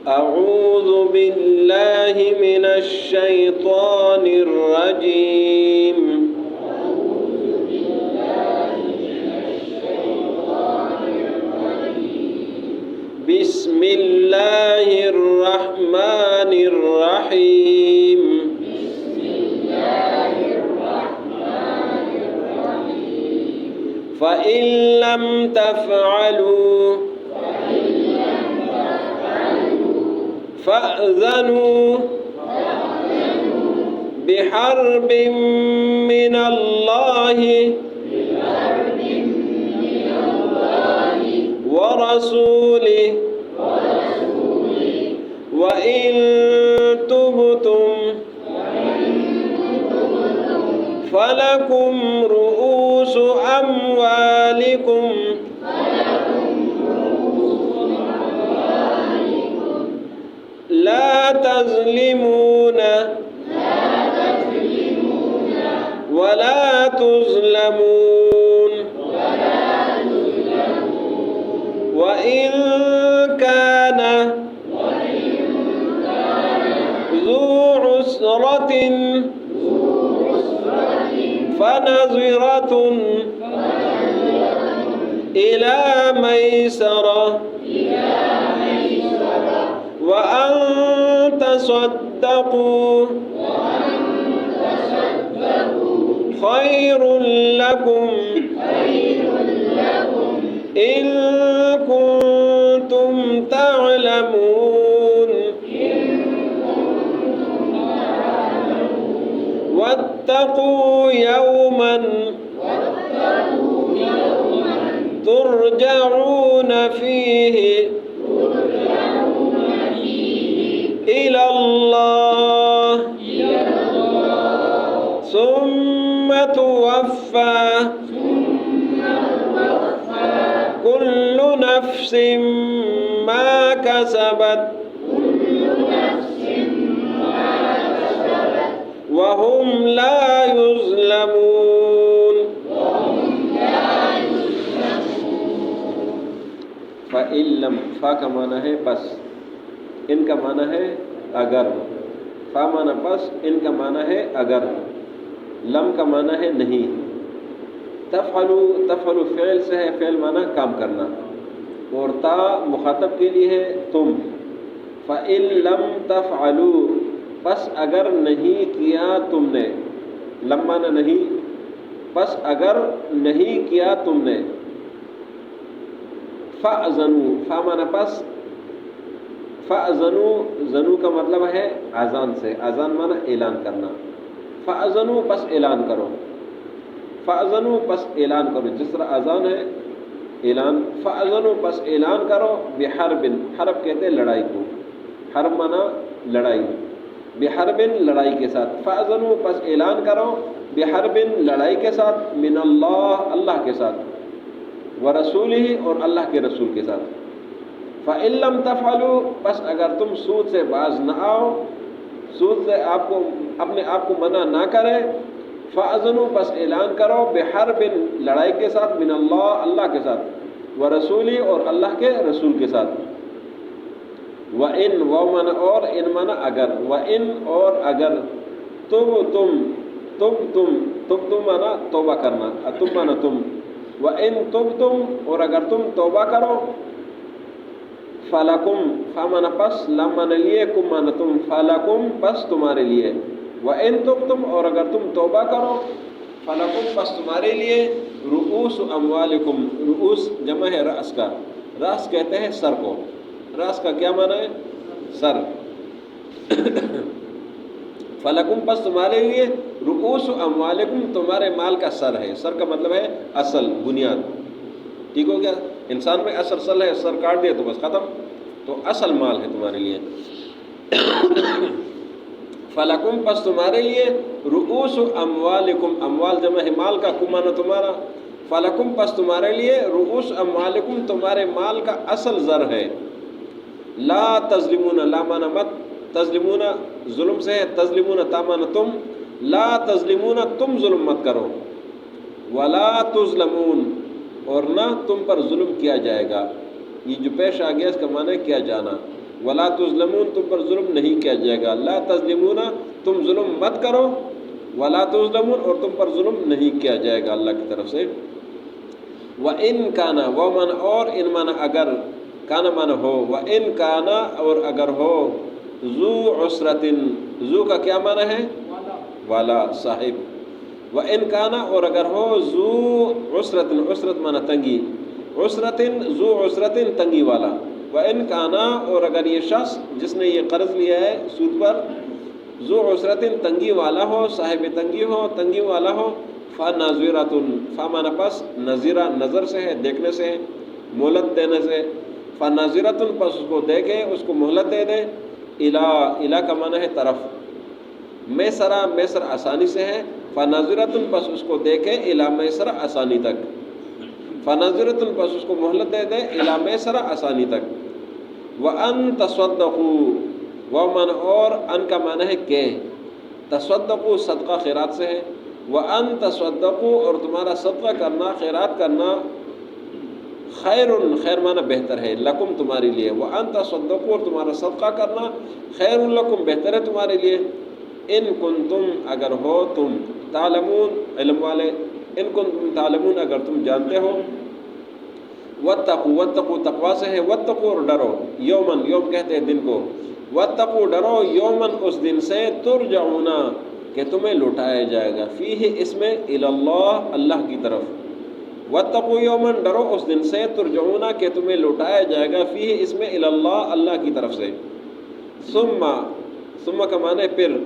أعوذ بالله من الشيطان الرجيم. بسم الله الرحمن الرحيم. فإن لم تفعلوا فأذنوا بحرب من الله ورسوله وإن تبتم فلكم رؤوس أموالكم لا تظلمون ولا تظلمون. وإن كان ذو عسرة فنظرة إلى ميسرة وأن تصدقوا خير لكم إن كنتم تعلمون. واتقوا يوما ترجعون فيه إلى الله ثم توفى كل نفس ما كسبت وهم لا يظلمون. فَإِن لَّمْ، فا کا معنی ہے بس، ان کا معنی ہے اگر. فا معنی بس، ان کا معنی ہے اگر. لم کا معنی ہے نہیں. تفعلوا فعل سے ہے، فعل معنی کام کرنا، اور تا مخاطب کے لیے ہے تم. فَإِن لَّمْ تَفْعَلُوا، پس اگر نہیں کیا تم نے. لم معنی نہیں، پس اگر نہیں کیا تم نے. فَأْذَنُوا، فا معنی پس. فَأْذَنُوا، ذنو کا مطلب ہے اذان سے. اذان معنی اعلان کرنا. فَأْذَنُوا، پس اعلان کرو. فَأْذَنُوا، پس اعلان کرو. جس طرح اذان ہے اعلان. فَأْذَنُوا، پس اعلان کرو. بحرب، حرب کہتے ہیں لڑائی کو. حرب معنی لڑائی. بحرب، لڑائی کے ساتھ. فَأْذَنُوا، پس اعلان کرو. بحرب، لڑائی کے ساتھ. من اللہ، اللہ کے ساتھ. ورسولہ، اور اللہ کے رسول کے ساتھ. فَإِن لَّمْ تَفْعَلُوا، پس اگر تم سود سے باز نہ آؤ، سود سے اپنے آپ کو منع نہ کرے. فَأْذَنُوا، پس اعلان کرو. بحرب، لڑائی کے ساتھ. من اللہ، اللہ کے ساتھ. ورسولہ، اور اللہ کے رسول کے ساتھ. وَإِن، وہ معنی اور، ان معنی اگر. وَإِن، اور اگر. تم معنی توبہ کرنا. تم معنی تم. وَإِن تُبْتُمْ، اور اگر تم توبہ کرو. فَلَكُمْ، فا معنی پس. لام معنی لیے. کم معنی تم. فَلَكُمْ، پس تمہارے لیے. وَإِن تُبْتُمْ، اور اگر تم توبہ کرو. فَلَكُمْ، پس تمہارے لیے. رؤوس اموالکم، رؤوس جمع ہے رأس کا. رأس کہتے ہیں سر کو. رأس کا کیا معنی ہے؟ سر. فَلَكُمْ، پس تمہارے لیے. رؤوس اموالکم، تمہارے مال کا سر ہے. سر کا مطلب ہے اصل، بنیاد. ٹھیک ہو گیا؟ انسان میں اصل ہے، سر کاٹ دیا تو بس ختم. تو اصل مال ہے تمہارے لیے. فَلَكُمْ، پس تمہارے لیے. رؤوس اموالکم، اموال جمع ہے مال کا. کمانا تمہارا. فَلَكُمْ، پس تمہارے لیے. رؤوس اموالکم، تمہارے مال کا اصل زر ہے. لا تظلمون، لا مانا مت. تظلمون ظلم سے ہے. تظلمون تا مانا تم. لا تظلمون، تم ظلم مت کرو. ولا تظلمون، اور نہ تم پر ظلم کیا جائے گا. یہ جو پیش آ گیا اس کا معنی ہے کیا جانا. ولا تظلمون تم پر ظلم نہیں کیا جائے گا، لا تظلمون تم ظلم مت کرو، ولا تظلمون اور تم پر ظلم نہیں کیا جائے گا اللہ کی طرف سے۔ وَإِن كَانَ وہ معنی اور ان معنی اگر، کانا معنی ہو، وَإِن كَانَ اور اگر ہو، ذو عسرۃ، ذو کا کیا معنی ہے؟ والا، صاحب۔ وَإِن كَانَ اور اگر ہو، ذو عسرۃ، عسرت معنی تنگی، عسرۃ ذو عسرۃ تنگی والا۔ وَإِن كَانَ اور اگر یہ شخص جس نے یہ قرض لیا ہے سود پر، ذو عسرۃ تنگی والا ہو، صاحب تنگی ہو، تنگی والا ہو، فَنَظِرَةٌ فَمَانَ پس نظیرہ نظر سے ہے، دیکھنے سے ہے، مہلت دینے سے، فَنَظِرَةٌ پس اس کو دیکھے، اس کو مہلت دے دے، الا کا معنی ہے طرف، میسرہ میسر آسانی سے ہے، فَنَظِرَةٌ پس اس کو دیکھے، الا میسر آسانی تک، فَنَظِرَةٌ پس اس کو مہلت دے دے، الا میسر آسانی تک۔ وَأَن تَصَدَّقُوا وہ معنی اور ان کا معنی ہے کہ، تصدقوا صدقہ خیرات سے ہے، وَأَن تَصَدَّقُوا اور تمہارا صدقہ کرنا، خیرات کرنا، خیر خیر معنی بہتر ہے، لکم تمہارے لیے، وَأَن تَصَدَّقُوا اور تمہارا صدقہ کرنا، خیر لکم بہتر ہے تمہارے لیے، ان کنتم اگر ہو تم، تعلمون علم والے، ان کنتم تعلمون اگر تم جانتے ہو، واتقوا واتقوا تقوا سے ہے، واتقوا اور ڈرو، یومن یوم کہتے ہیں دن کو، واتقوا ڈرو، یومن اس دن سے، ترجعون کہ تمہیں لوٹایا جائے گا، فیہ اس میں الی اللہ اللہ کی طرف، واتقوا یومن ڈرو اس دن سے، ترجعون کہ تمہیں لوٹایا جائے گا، فیہ اس میں الی اللہ اللہ کی طرف سے، ثم کا معنی پھر،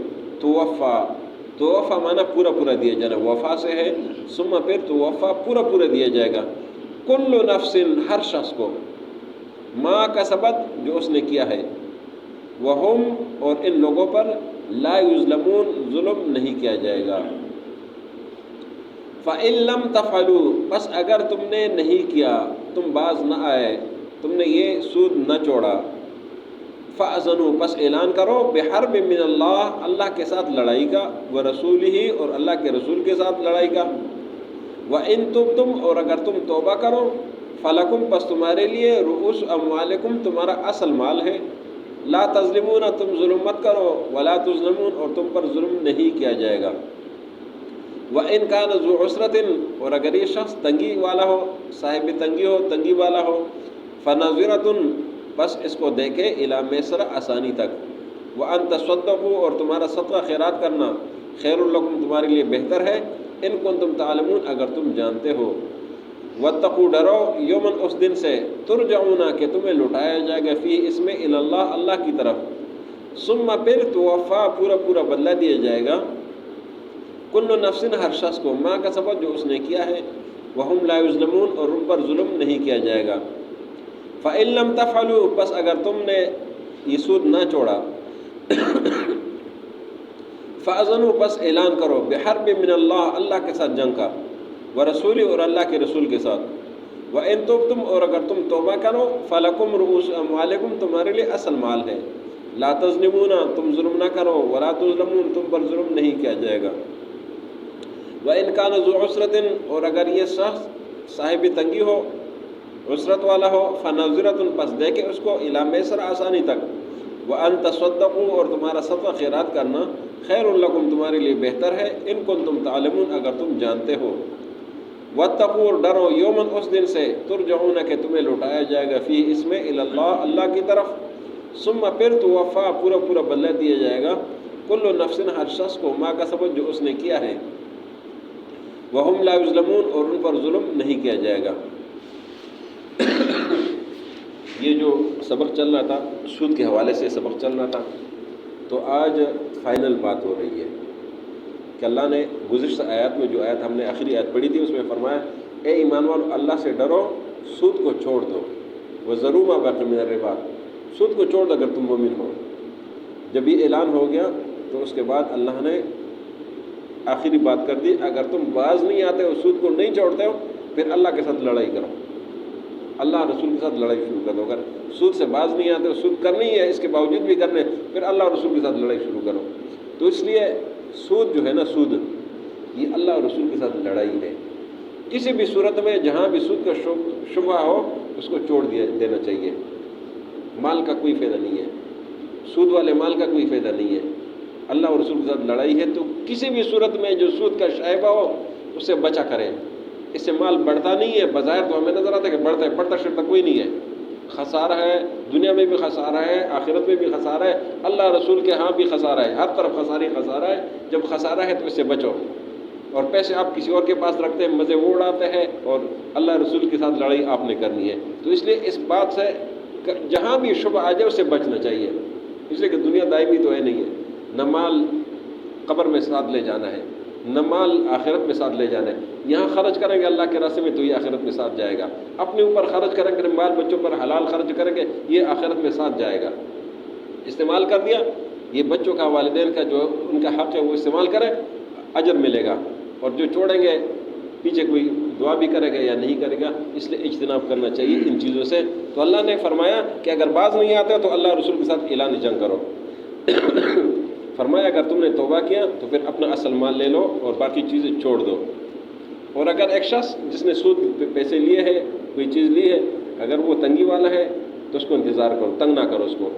توفا معنی پورا پورا دیا جانا، وفا سے ہے، ثم پھر توفا پورا پورا دیا جائے گا، کل نفس ہر شخص کو، ما کسبت جو اس نے کیا ہے، وہم اور ان لوگوں پر، لا یظلمون ظلم نہیں کیا جائے گا۔ فَإِن لَّمْ تَفْعَلُوا پس اگر تم نے نہیں کیا، تم باز نہ آئے، تم نے یہ سود نہ چھوڑا، فَأَذَنُوا پس اعلان کرو، بِحَرْبٍ مِّنَ اللہ اللہ کے ساتھ لڑائی کا، وَرَسُولِهِ اور اللہ کے رسول کے ساتھ لڑائی کا، وَإِن تُبْتُمْ اور اگر تم توبہ کرو، فَلَكُمْ پس تمہارے لیے، رؤوس اموالکم تمہارا اصل مال ہے، لا تظلمون تم ظلم مت کرو، ولا تظلمون اور تم پر ظلم نہیں کیا جائے گا۔ وَإِن كَانَ ذُو عُسْرَةٍ اور اگر یہ شخص تنگی والا ہو، صاحب تنگی ہو، تنگی والا ہو، فَنَظِرَةٌ بس اس کو دیکھے، اِلیٰ میسر آسانی تک، وَأَن تَصَدَّقُوا اور تمہارا صدقہ خیرات کرنا، خیر لکم تمہارے لیے بہتر ہے، ان کنتم تعلمون اگر تم جانتے ہو، واتقوا ڈرو، یومن اس دن سے، ترجعون کہ تمہیں لوٹایا جائے گا، فی اس میں الی اللہ اللہ کی طرف، ثم پھر توفا پورا پورا بدلہ دیا جائے گا، کل نفس ہر شخص کو، ما کا سبب جو اس نے کیا ہے، وہم لا یظلمون اور ان پر ظلم نہیں کیا جائے گا۔ فَإِن لَّمْ تَفْعَلُوا پس اگر تم نے یہ سود نہ چھوڑا، فَأَذَنُوا پس اعلان کرو، بِحَرْبٍ مِّنَ اللہ اللہ کے ساتھ جنگ کا، ورسول اور اللہ کے رسول کے ساتھ، وَإِن تُبْتُمْ اور اگر تم توبہ کرو، فَلَكُمْ رُؤُوسُ أَمْوَالِكُمْ تمہارے لیے اصل مال ہے، لا تظلمون تم ظلم نہ کرو، ولا تظلمون تم پر ظلم نہیں کیا جائے گا۔ وَإِن كَانَ ذُو عُسْرَةٍ اور اگر یہ شخص صاحب تنگی ہو، عسرت والا ہو، فَنَظِرَةٌ پس دیکھے اس کو، اِلیٰ میسر آسانی تک، وَأَن تَصَدَّقُوا اور تمہارا صدقہ خیرات کرنا، خیر لکم تمہارے لیے بہتر ہے، ان کنتم تعلمون اگر تم جانتے ہو، واتقوا اور ڈرو، یومن اس دن سے، ترجعون کہ تمہیں لوٹایا جائے گا، فی اس میں الی اللہ اللہ کی طرف، ثم پھر توفا پورا پورا بدلہ دیا جائے گا، کل نفس ہر شخص کو، ما کا سبب جو اس نے کیا ہے، وہم لا یظلمون اور ان پر ظلم نہیں کیا جائے گا۔ یہ جو سبق چل رہا تھا، سود کے حوالے سے سبق چل رہا تھا، تو آج فائنل بات ہو رہی ہے کہ اللہ نے گزشتہ آیات میں، جو آیت ہم نے آخری آیت پڑھی تھی، اس میں فرمایا، اے ایمان والو اللہ سے ڈرو، سود کو چھوڑ دو، وَذَرُوا مَا بَقِیَ مِنَ الرِّبَا سود کو چھوڑ دو اگر تم مومن ہو۔ جب یہ اعلان ہو گیا تو اس کے بعد اللہ نے آخری بات کر دی، اگر تم باز نہیں آتے ہو، سود کو نہیں چھوڑتے ہو، پھر اللہ کے ساتھ لڑائی کرو، اللہ رسول کے ساتھ لڑائی شروع کر دو۔ اگر سود سے باز نہیں آتے ہو، سود کرنی ہے، اس کے باوجود بھی کرنے، پھر اللہ اور رسول کے ساتھ لڑائی شروع کرو۔ تو اس لیے سود جو ہے نا، سود یہ اللہ اور رسول کے ساتھ لڑائی ہے۔ کسی بھی صورت میں جہاں بھی سود کا شبہ ہو، اس کو چھوڑ دینا چاہیے۔ مال کا کوئی فائدہ نہیں ہے، سود والے مال کا کوئی فائدہ نہیں ہے۔ اللہ اور رسول کے ساتھ لڑائی ہے تو کسی بھی صورت میں جو سود کا شائبہ ہو اس سے بچا کریں، اس سے مال بڑھتا نہیں ہے، بظاہر تو ہمیں نظر آتا ہے کہ بڑھتا ہے، بڑھتا شرطہ کوئی نہیں ہے، خسارہ ہے، دنیا میں بھی خسارہ ہے، آخرت میں بھی خسارہ ہے، اللہ رسول کے ہاں بھی خسارہ ہے، ہر طرف خسارہ ہے۔ جب خسارہ ہے تو اس سے بچو، اور پیسے آپ کسی اور کے پاس رکھتے ہیں، مزے وہ اڑاتے ہیں، اور اللہ رسول کے ساتھ لڑائی آپ نے کرنی ہے۔ تو اس لیے اس بات سے جہاں بھی شبہ آ جائے اس سے بچنا چاہیے، اس لیے کہ دنیا دائمی تو ہے نہیں ہے، نہ مال قبر میں ساتھ لے جانا ہے، نہ مال آخرت میں ساتھ لے جانا ہے۔ یہاں خرچ کریں گے اللہ کے راستے میں تو یہ آخرت میں ساتھ جائے گا، اپنے اوپر خرچ کریں گے، بال بچوں پر حلال خرچ کریں گے، یہ آخرت میں ساتھ جائے گا۔ استعمال کر دیا، یہ بچوں کا، والدین کا جو ان کا حق ہے وہ استعمال کریں، اجر ملے گا، اور جو چھوڑیں گے پیچھے کوئی دعا بھی کرے گا یا نہیں کرے گا، اس لیے اجتناب کرنا چاہیے ان چیزوں سے۔ تو اللہ نے فرمایا کہ اگر باز نہیں آتے تو اللہ رسول کے ساتھ اعلان جنگ کرو۔ فرمایا اگر تم نے توبہ کیا تو پھر اپنا اصل مال لے لو اور باقی چیزیں چھوڑ دو، اور اگر ایک شخص جس نے سود پہ پیسے لیے ہے، کوئی چیز لی ہے، اگر وہ تنگی والا ہے تو اس کو انتظار کرو، تنگ نہ کرو اس کو۔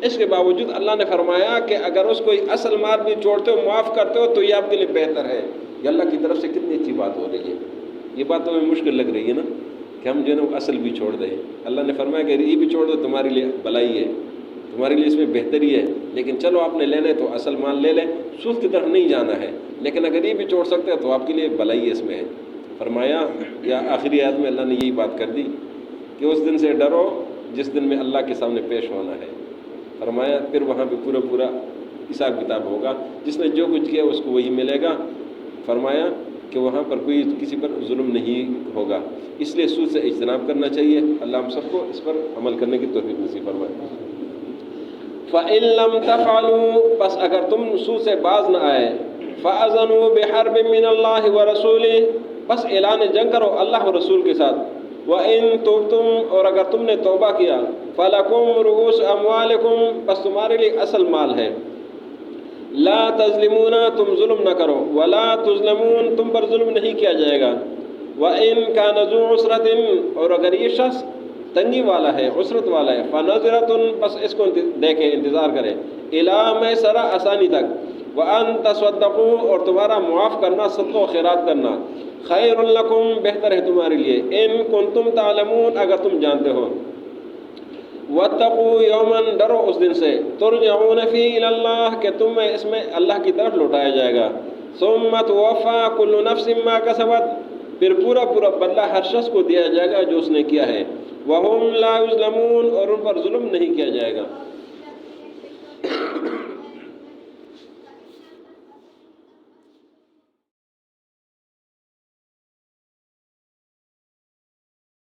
اس کے باوجود اللہ نے فرمایا کہ اگر اس کو اصل مال بھی چھوڑتے ہو، معاف کرتے ہو، تو یہ آپ کے لیے بہتر ہے۔ یہ اللہ کی طرف سے کتنی اچھی بات ہو رہی ہے، یہ بات تو ہمیں مشکل لگ رہی ہے نا کہ ہم جو ہے نا وہ اصل بھی چھوڑ دیں۔ اللہ نے فرمایا کہ یہ بھی چھوڑ دو، تمہارے لیے بھلائی ہے، تمہارے لیے اس میں بہتری ہے، لیکن چلو آپ نے لینا ہے تو اصل مال لے لیں، سود کی طرف نہیں جانا ہے، لیکن اگر یہ بھی چھوڑ سکتے ہیں تو آپ کے لیے بھلائی اس میں ہے۔ فرمایا یا آخری آیت میں اللہ نے یہی بات کر دی کہ اس دن سے ڈرو جس دن میں اللہ کے سامنے پیش ہونا ہے۔ فرمایا پھر وہاں پہ پورا حساب کتاب ہوگا، جس نے جو کچھ کیا اس کو وہی ملے گا۔ فرمایا کہ وہاں پر کوئی کسی پر ظلم نہیں ہوگا، اس لیے سود سے اجتناب کرنا چاہیے۔ اللہ ہم سب کو اس پر عمل کرنے کی توفیق نصیب فرمائے۔ فَإِن لَّمْ تَفْعَلُوا، پس اگر تم سود سے باز نہ آئے، فَأَذَنُوا بِحَرْبٍ مِّنَ اللَّهِ وَرَسُولِهِ، پس اعلان جنگ کرو اللہ و رسول کے ساتھ۔ وَإِن تُبْتُمْ، اور اگر تم نے توبہ کیا، فَلَكُمْ رُءُوسُ أَمْوَالِكُمْ، پس تمہارے لیے اصل مال ہے۔ لا تظلمون، تم ظلم نہ کرو، ولا تظلمون، تم پر ظلم نہیں کیا جائے گا۔ وَإِن كَانَ ذُو عُسْرَةٍ، اور اگر یہ شخص تنگی والا ہے، عسرت والا ہے، فَنَظِرَةٌ، بس اس کو دیکھیں، انتظار کریں، إِلَىٰ مَيْسَرَةٍ، آسانی تک، وَأَن تَصَدَّقُوا، اور تمہارا معاف کرنا، صدقہ و خیرات کرنا، خَيْرٌ لَكُمْ، بہتر ہے تمہارے لیے، إِن كُنتُمْ تَعْلَمُونَ، اگر تم جانتے ہو۔ وَاتَّقُوا يَوْمًا، ڈرو اس دن سے، تُرْجَعُونَ فِيهِ إِلَى اللَّهِ، کہ تمہیں اس میں اللہ کی طرف لوٹایا جائے گا۔ ثُمَّ تُوَفَّىٰ كُلُّ نَفْسٍ مَّا كَسَبَتْ، پھر پورا بدلہ ہر شخص کو دیا جائے گا جو اس نے کیا ہے۔ وَهُمْ لَا يُظْلَمُونَ، اور ان پر ظلم نہیں کیا جائے گا۔